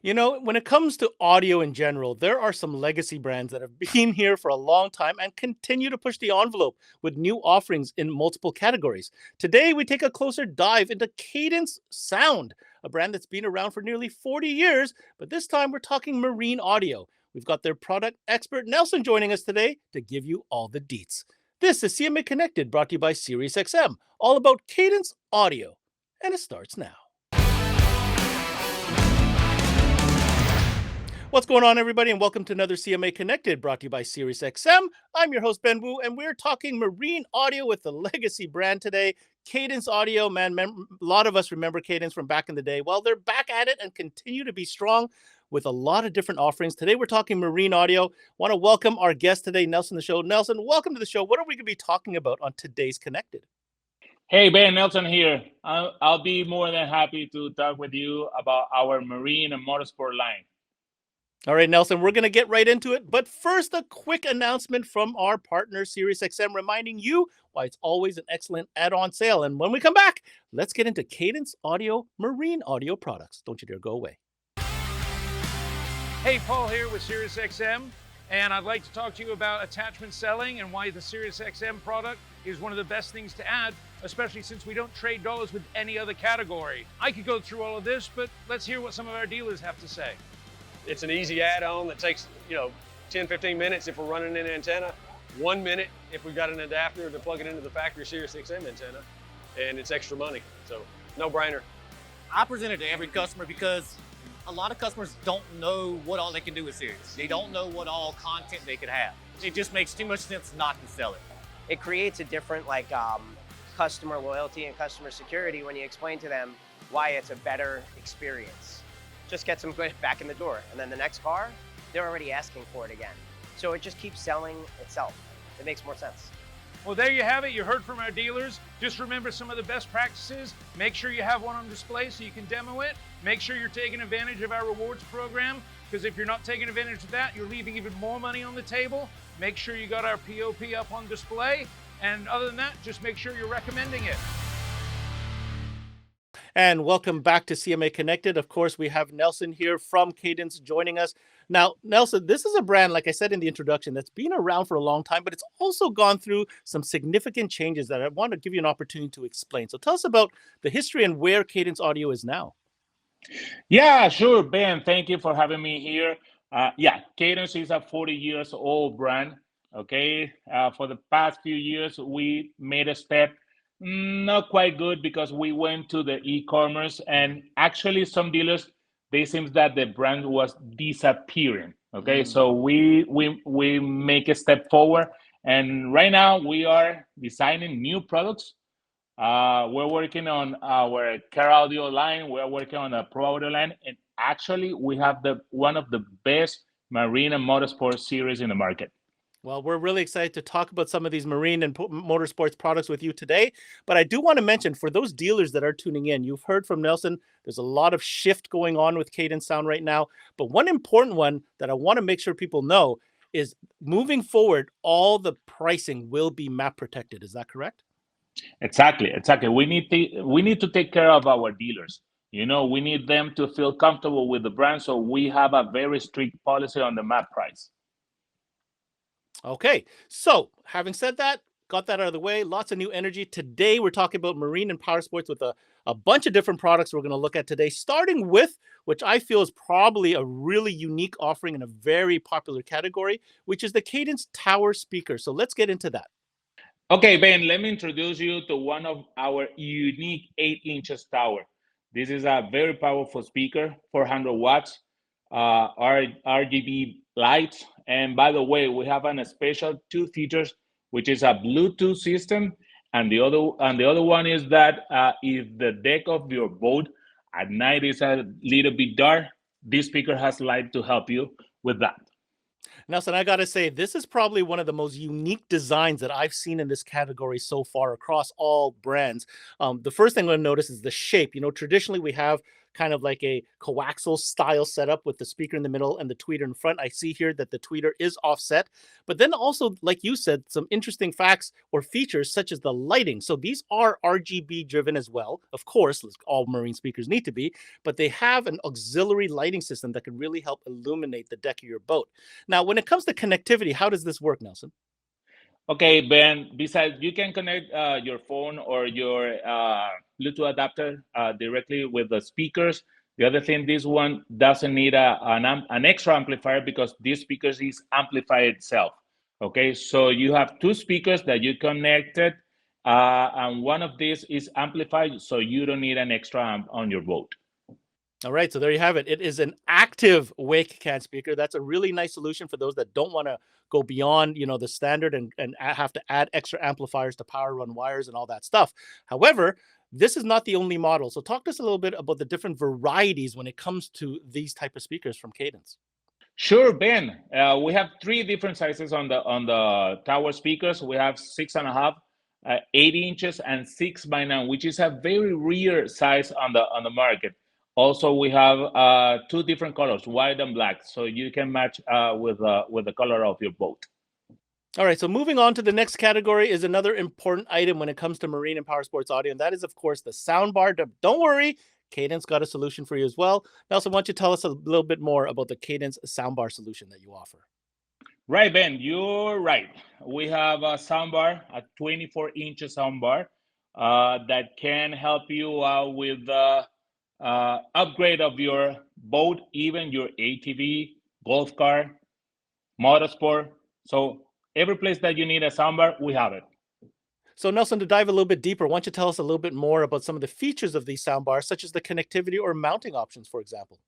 You know, when it comes to audio in general, there are some legacy brands that have been here for a long time and continue to push the envelope with new offerings in multiple categories. Today, we take a closer dive into Cadence Sound, a brand that's been around for nearly 40 years, but this time we're talking marine audio. We've got their product expert Nelson joining us today to give you all the deets. This is CMA Connected, brought to you by SiriusXM, all about Cadence audio. And it starts now. What's going on, everybody, and welcome to another CMA Connected, brought to you by SiriusXM. I'm your host, Ben Wu, and we're talking marine audio with the legacy brand today, Cadence Audio. Man, a lot of us remember Cadence from back in the day. Well, they're back at it and continue to be strong with a lot of different offerings. Today, we're talking marine audio. Want to welcome our guest today, Nelson, the show. Nelson, welcome to the show. What are we going to be talking about on today's Connected? Hey, Ben, Nelson here. I'll be more than happy to talk with you about our marine and motorsport line. All right, Nelson, we're going to get right into it. But first, a quick announcement from our partner, SiriusXM, reminding you why it's always an excellent add-on sale. And when we come back, let's get into Cadence Audio marine audio products. Don't you dare go away. Hey, Paul here with SiriusXM, and I'd like to talk to you about attachment selling and why the SiriusXM product is one of the best things to add, especially since we don't trade dollars with any other category. I could go through all of this, but let's hear what some of our dealers have to say. It's an easy add-on that takes, 10, 15 minutes if we're running an antenna, 1 minute if we've got an adapter to plug it into the factory SiriusXM antenna, and it's extra money, so no brainer. I present it to every customer because a lot of customers don't know what all they can do with Sirius. They don't know what all content they could have. It just makes too much sense not to sell it. It creates a different customer loyalty and customer security when you explain to them why it's a better experience. Just gets them back in the door. And then the next car, they're already asking for it again. So it just keeps selling itself. It makes more sense. Well, there you have it. You heard from our dealers. Just remember some of the best practices. Make sure you have one on display so you can demo it. Make sure you're taking advantage of our rewards program, because if you're not taking advantage of that, you're leaving even more money on the table. Make sure you got our POP up on display. And other than that, just make sure you're recommending it. And welcome back to CMA Connected. Of course, we have Nelson here from Cadence joining us. Now, Nelson, this is a brand, like I said in the introduction, that's been around for a long time, but it's also gone through some significant changes that I want to give you an opportunity to explain. So tell us about the history and where Cadence Audio is now. Yeah, sure, Ben. Thank you for having me here. Cadence is a 40 years old brand. Okay, for the past few years, we made a step not quite good because we went to the e-commerce, and actually some dealers, they seems that the brand was disappearing. Okay, so we make a step forward, and right now we are designing new products. We're working on our car audio line. We're working on a pro audio line, and actually we have one of the best marine and motorsport series in the market. Well, we're really excited to talk about some of these marine and motorsports products with you today. But I do want to mention, for those dealers that are tuning in, you've heard from Nelson, there's a lot of shift going on with Cadence Sound right now. But one important one that I want to make sure people know is, moving forward, all the pricing will be map protected. Is that correct? Exactly. We need to take care of our dealers. We need them to feel comfortable with the brand, so we have a very strict policy on the map price. Okay, so having said that, got that out of the way, lots of new energy. Today, we're talking about marine and power sports with a bunch of different products we're going to look at today, starting with, which I feel is probably a really unique offering in a very popular category, which is the Cadence Tower speaker. So let's get into that. Okay, Ben, let me introduce you to one of our unique 8-inch tower. This is a very powerful speaker, 400 watts, RGB lights. And by the way, we have a special 2 features, which is a Bluetooth system. And the other one is that if the deck of your boat at night is a little bit dark, this speaker has light to help you with that. Nelson, I got to say, this is probably one of the most unique designs that I've seen in this category so far across all brands. The first thing I'm going to notice is the shape. Traditionally we have kind of like a coaxial style setup with the speaker in the middle and the tweeter in front. I see here that the tweeter is offset, but then also, like you said, some interesting facts or features such as the lighting. So these are RGB driven as well. Of course, all marine speakers need to be, but they have an auxiliary lighting system that can really help illuminate the deck of your boat. Now, when it comes to connectivity, how does this work, Nelson? Okay, Ben, besides, you can connect your phone or your Bluetooth adapter directly with the speakers. The other thing, this one doesn't need an extra amplifier because this speaker is amplified itself. Okay, so you have two speakers that you connected, and one of these is amplified, so you don't need an extra amp on your boat. All right, so there you have it. It is an active wake can speaker. That's a really nice solution for those that don't want to go beyond, the standard and have to add extra amplifiers to power run wires and all that stuff. However, this is not the only model. So talk to us a little bit about the different varieties when it comes to these type of speakers from Cadence. Sure, Ben. We have three different sizes on the tower speakers. We have 6.5, 8 inches, and 6x9, which is a very rare size on the market. Also, we have two different colors, white and black, so you can match with the color of your boat. All right, so moving on to the next category is another important item when it comes to marine and power sports audio, and that is, of course, the soundbar. Don't worry, Cadence got a solution for you as well. Nelson, why don't you tell us a little bit more about the Cadence soundbar solution that you offer? Right, Ben, you're right. We have a soundbar, a 24-inch soundbar that can help you out with the upgrade of your boat, even your ATV, golf car, motorsport. So every place that you need a soundbar, we have it. So Nelson, to dive a little bit deeper, why don't you tell us a little bit more about some of the features of these soundbars, such as the connectivity or mounting options, for example?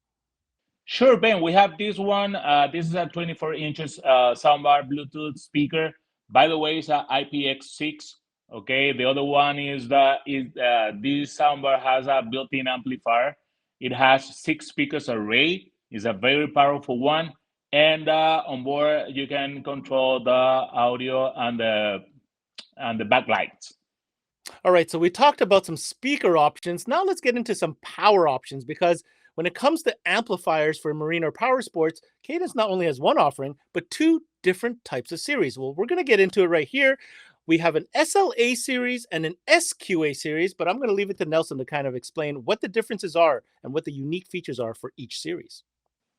Sure, Ben, we have this one. This is a 24 inches soundbar Bluetooth speaker. By the way, it's a IPX6. Okay, the other one is this soundbar has a built-in amplifier. It has 6 speakers array. It's a very powerful one, and on board you can control the audio and the backlights. All right, so we talked about some speaker options. Now let's get into some power options, because when it comes to amplifiers for marine or power sports, Cadence not only has one offering, but 2 different types of series. Well, we're going to get into it right here. We have an SLA series and an SQA series, but I'm going to leave it to Nelson to kind of explain what the differences are and what the unique features are for each series.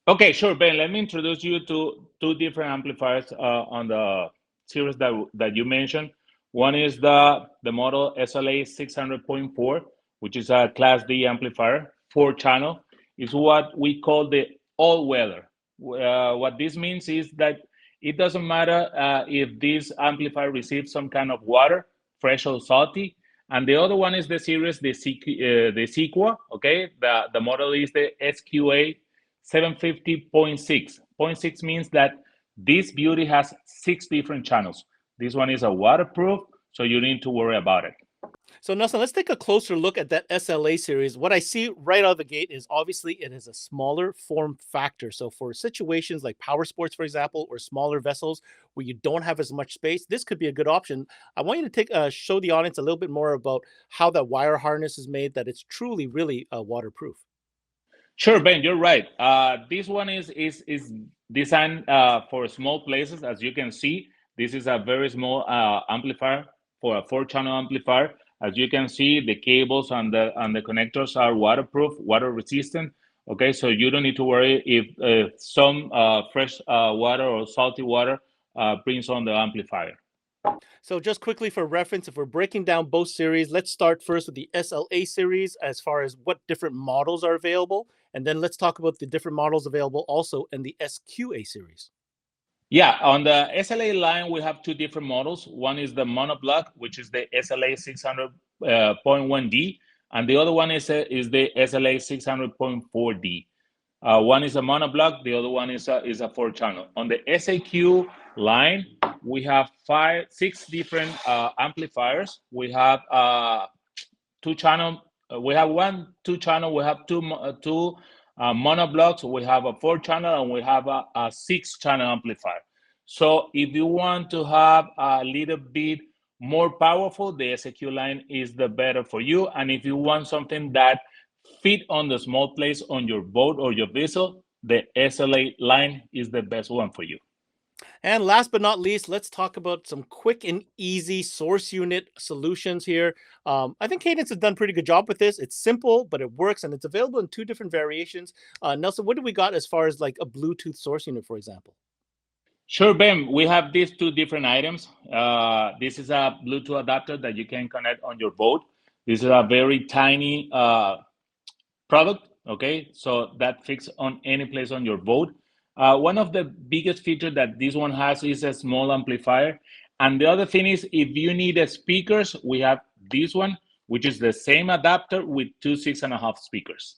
Okay, sure, Ben. Let me introduce you to 2 different amplifiers on the series that you mentioned. One is the model SLA 600.4, which is a Class D amplifier, 4-channel. It's what we call the all-weather. What this means is that it doesn't matter if this amplifier receives some kind of water, fresh or salty. And the other one is the series, the Sequa, okay? The model is the SQA 750.6. 0.6 means that this beauty has 6 different channels. This one is a waterproof, so you need to worry about it. So Nelson, let's take a closer look at that SLA series. What I see right out of the gate is obviously it is a smaller form factor. So for situations like power sports, for example, or smaller vessels where you don't have as much space, this could be a good option. I want you to show the audience a little bit more about how that wire harness is made, that it's truly really waterproof. Sure, Ben, you're right. This one is designed for small places. As you can see, this is a very small amplifier for a 4-channel amplifier. As you can see, the cables and the connectors are waterproof, water resistant. Okay, so you don't need to worry if some fresh water or salty water brings on the amplifier. So just quickly for reference, if we're breaking down both series, let's start first with the SLA series as far as what different models are available. And then let's talk about the different models available also in the SQA series. Yeah, on the SLA line, we have 2 different models. One is the monoblock, which is the SLA 600.1D, and the other one is the SLA 600.4D. One is a monoblock, the other one is a 4-channel. On the SAQ line, we have 6 different amplifiers. We have 2-channel. We have 1 2-channel. We have 2 monoblocks. We have a 4-channel, and we have a 6-channel amplifier. So if you want to have a little bit more powerful, the SAQ line is the better for you. And if you want something that fit on the small place on your boat or your vessel, the SLA line is the best one for you. And last but not least, let's talk about some quick and easy source unit solutions here. I think Cadence has done a pretty good job with this. It's simple, but it works, and it's available in 2 different variations. Nelson, what do we got as far as like a Bluetooth source unit, for example? Sure, Ben. We have these 2 different items. This is a Bluetooth adapter that you can connect on your boat. This is a very tiny product, okay? So that fits on any place on your boat. One of the biggest features that this one has is a small amplifier. And the other thing is, if you need speakers, we have this one, which is the same adapter with 2 6.5 speakers.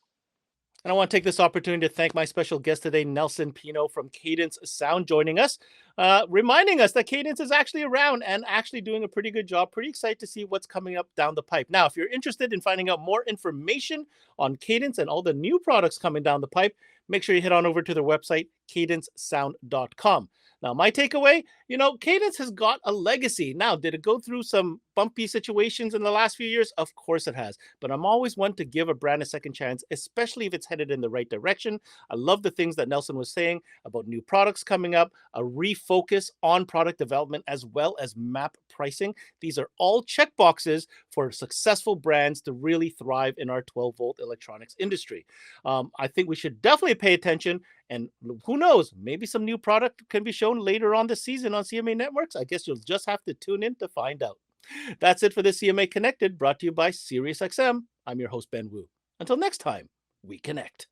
And I want to take this opportunity to thank my special guest today, Nelson Pino from Cadence Sound, joining us, reminding us that Cadence is actually around and actually doing a pretty good job. Pretty excited to see what's coming up down the pipe. Now, if you're interested in finding out more information on Cadence and all the new products coming down the pipe, make sure you head on over to their website, cadencesound.com. Now, my takeaway, Cadence has got a legacy. Now, did it go through some bumpy situations in the last few years? Of course it has. But I'm always one to give a brand a second chance, especially if it's headed in the right direction. I love the things that Nelson was saying about new products coming up, a refocus on product development, as well as map pricing. These are all check boxes for successful brands to really thrive in our 12-volt electronics industry. I think we should definitely pay attention. And who knows, maybe some new product can be shown later on this season on CMA Networks. I guess you'll just have to tune in to find out. That's it for this CMA Connected, brought to you by SiriusXM. I'm your host, Ben Wu. Until next time, we connect.